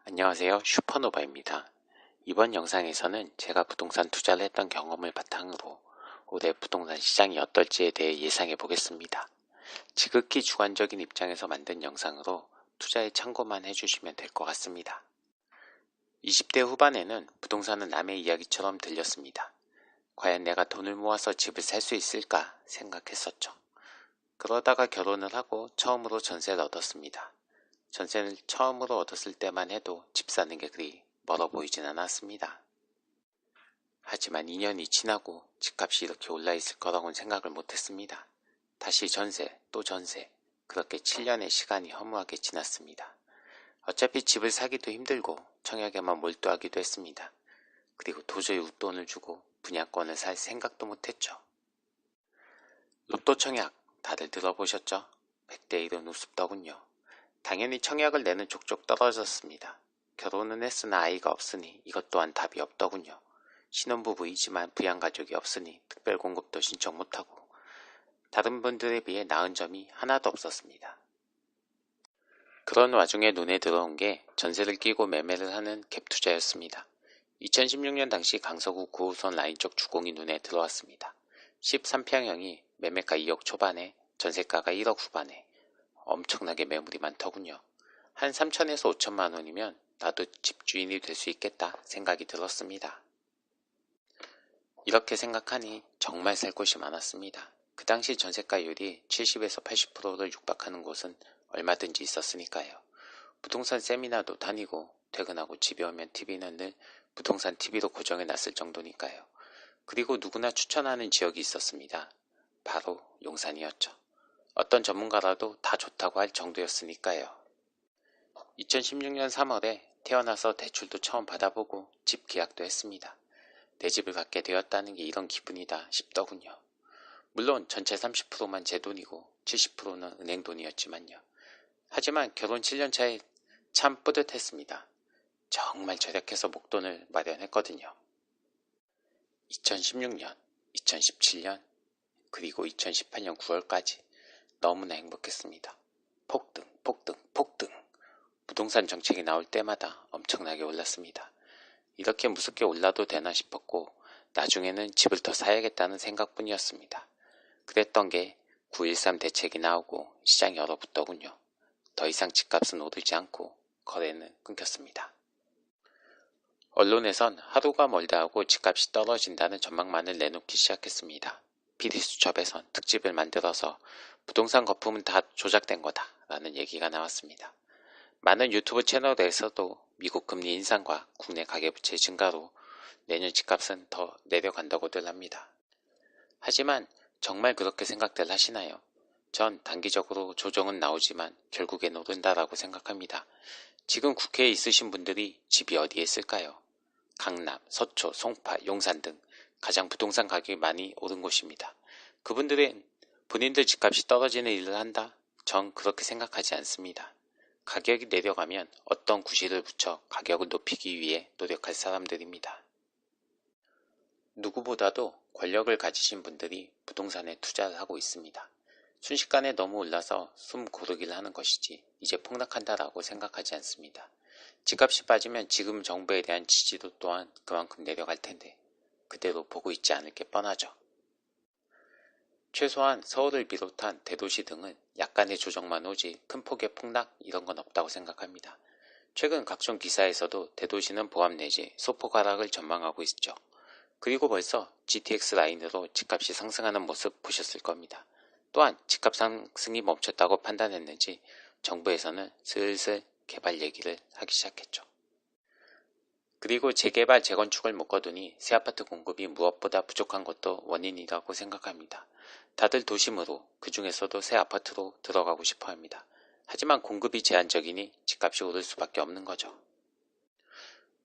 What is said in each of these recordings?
안녕하세요. 슈퍼노바입니다. 이번 영상에서는 제가 부동산 투자를 했던 경험을 바탕으로 올해 부동산 시장이 어떨지에 대해 예상해 보겠습니다. 지극히 주관적인 입장에서 만든 영상으로 투자에 참고만 해주시면 될 것 같습니다. 20대 후반에는 부동산은 남의 이야기처럼 들렸습니다. 과연 내가 돈을 모아서 집을 살 수 있을까 생각했었죠. 그러다가 결혼을 하고 처음으로 전세를 얻었습니다. 전세를 처음으로 얻었을 때만 해도 집 사는 게 그리 멀어 보이진 않았습니다. 하지만 2년이 지나고 집값이 이렇게 올라 있을 거라고는 생각을 못했습니다. 다시 전세, 또 전세, 그렇게 7년의 시간이 허무하게 지났습니다. 어차피 집을 사기도 힘들고 청약에만 몰두하기도 했습니다. 그리고 도저히 웃돈을 주고 분양권을 살 생각도 못했죠. 로또 청약 다들 들어보셨죠? 100대 1은 우습더군요. 당연히 청약을 내는 족족 떨어졌습니다. 결혼은 했으나 아이가 없으니 이것 또한 답이 없더군요. 신혼부부이지만 부양가족이 없으니 특별공급도 신청 못하고 다른 분들에 비해 나은 점이 하나도 없었습니다. 그런 와중에 눈에 들어온 게 전세를 끼고 매매를 하는 갭 투자였습니다. 2016년 당시 강서구 9호선 라인 쪽 주공이 눈에 들어왔습니다. 13평형이 매매가 2억 초반에 전세가가 1억 후반에 엄청나게 매물이 많더군요. 한 3천에서 5천만 원이면 나도 집주인이 될 수 있겠다 생각이 들었습니다. 이렇게 생각하니 정말 살 곳이 많았습니다. 그 당시 전세가율이 70에서 80%를 육박하는 곳은 얼마든지 있었으니까요. 부동산 세미나도 다니고 퇴근하고 집에 오면 TV는 늘 부동산 TV로 고정해 놨을 정도니까요. 그리고 누구나 추천하는 지역이 있었습니다. 바로 용산이었죠. 어떤 전문가라도 다 좋다고 할 정도였으니까요. 2016년 3월에 태어나서 대출도 처음 받아보고 집 계약도 했습니다. 내 집을 갖게 되었다는 게 이런 기분이다 싶더군요. 물론 전체 30%만 제 돈이고 70%는 은행 돈이었지만요. 하지만 결혼 7년 차에 참 뿌듯했습니다. 정말 절약해서 목돈을 마련했거든요. 2016년, 2017년, 그리고 2018년 9월까지 너무나 행복했습니다. 폭등, 폭등, 폭등. 부동산 정책이 나올 때마다 엄청나게 올랐습니다. 이렇게 무섭게 올라도 되나 싶었고 나중에는 집을 더 사야겠다는 생각뿐이었습니다. 그랬던 게 9.13 대책이 나오고 시장이 얼어붙더군요. 더 이상 집값은 오르지 않고 거래는 끊겼습니다. 언론에선 하루가 멀다 하고 집값이 떨어진다는 전망만을 내놓기 시작했습니다. PD수첩에선 특집을 만들어서 부동산 거품은 다 조작된 거다 라는 얘기가 나왔습니다. 많은 유튜브 채널에서도 미국 금리 인상과 국내 가계부채 증가로 내년 집값은 더 내려간다고들 합니다. 하지만 정말 그렇게 생각들 하시나요? 전 단기적으로 조정은 나오지만 결국엔 오른다라고 생각합니다. 지금 국회에 있으신 분들이 집이 어디에 있을까요? 강남, 서초, 송파, 용산 등 가장 부동산 가격이 많이 오른 곳입니다. 그분들은 본인들 집값이 떨어지는 일을 한다? 전 그렇게 생각하지 않습니다. 가격이 내려가면 어떤 구실을 붙여 가격을 높이기 위해 노력할 사람들입니다. 누구보다도 권력을 가지신 분들이 부동산에 투자를 하고 있습니다. 순식간에 너무 올라서 숨 고르기를 하는 것이지 이제 폭락한다라고 생각하지 않습니다. 집값이 빠지면 지금 정부에 대한 지지도 또한 그만큼 내려갈 텐데 그대로 보고 있지 않을 게 뻔하죠. 최소한 서울을 비롯한 대도시 등은 약간의 조정만 오지 큰 폭의 폭락 이런 건 없다고 생각합니다. 최근 각종 기사에서도 대도시는 보합 내지 소폭 하락을 전망하고 있죠. 그리고 벌써 GTX 라인으로 집값이 상승하는 모습 보셨을 겁니다. 또한 집값 상승이 멈췄다고 판단했는지 정부에서는 슬슬 개발 얘기를 하기 시작했죠. 그리고 재개발, 재건축을 묶어두니 새 아파트 공급이 무엇보다 부족한 것도 원인이라고 생각합니다. 다들 도심으로, 그 중에서도 새 아파트로 들어가고 싶어 합니다. 하지만 공급이 제한적이니 집값이 오를 수밖에 없는 거죠.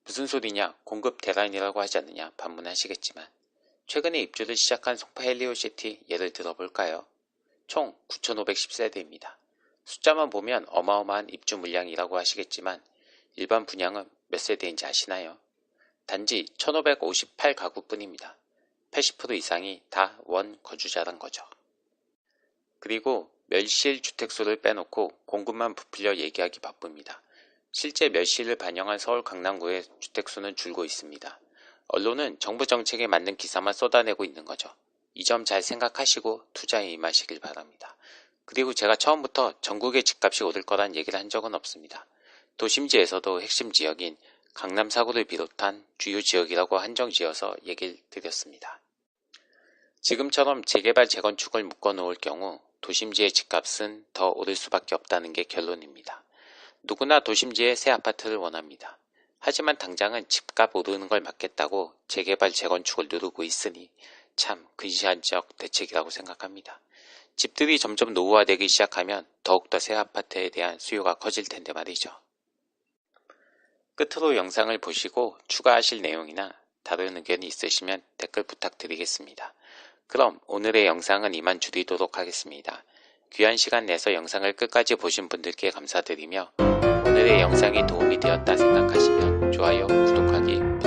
무슨 소리냐, 공급 대란이라고 하지 않느냐 반문하시겠지만 최근에 입주를 시작한 송파 헬리오시티 예를 들어볼까요? 총 9,510세대입니다. 숫자만 보면 어마어마한 입주 물량이라고 하시겠지만 일반 분양은 몇 세대인지 아시나요? 단지 1,558가구뿐입니다. 80% 이상이 다 원 거주자란 거죠. 그리고 멸실 주택수를 빼놓고 공급만 부풀려 얘기하기 바쁩니다. 실제 몇 시를 반영한 서울 강남구의 주택수는 줄고 있습니다. 언론은 정부 정책에 맞는 기사만 쏟아내고 있는 거죠. 이 점 잘 생각하시고 투자에 임하시길 바랍니다. 그리고 제가 처음부터 전국의 집값이 오를 거란 얘기를 한 적은 없습니다. 도심지에서도 핵심 지역인 강남 4구를 비롯한 주요 지역이라고 한정지어서 얘기를 드렸습니다. 지금처럼 재개발 재건축을 묶어놓을 경우 도심지의 집값은 더 오를 수밖에 없다는 게 결론입니다. 누구나 도심지에 새 아파트를 원합니다. 하지만 당장은 집값 오르는 걸 막겠다고 재개발 재건축을 누르고 있으니 참 근시안적 대책이라고 생각합니다. 집들이 점점 노후화되기 시작하면 더욱더 새 아파트에 대한 수요가 커질 텐데 말이죠. 끝으로 영상을 보시고 추가하실 내용이나 다른 의견이 있으시면 댓글 부탁드리겠습니다. 그럼 오늘의 영상은 이만 줄이도록 하겠습니다. 귀한 시간 내서 영상을 끝까지 보신 분들께 감사드리며 오늘의 영상이 도움이 되었다 생각하시면 좋아요, 구독하기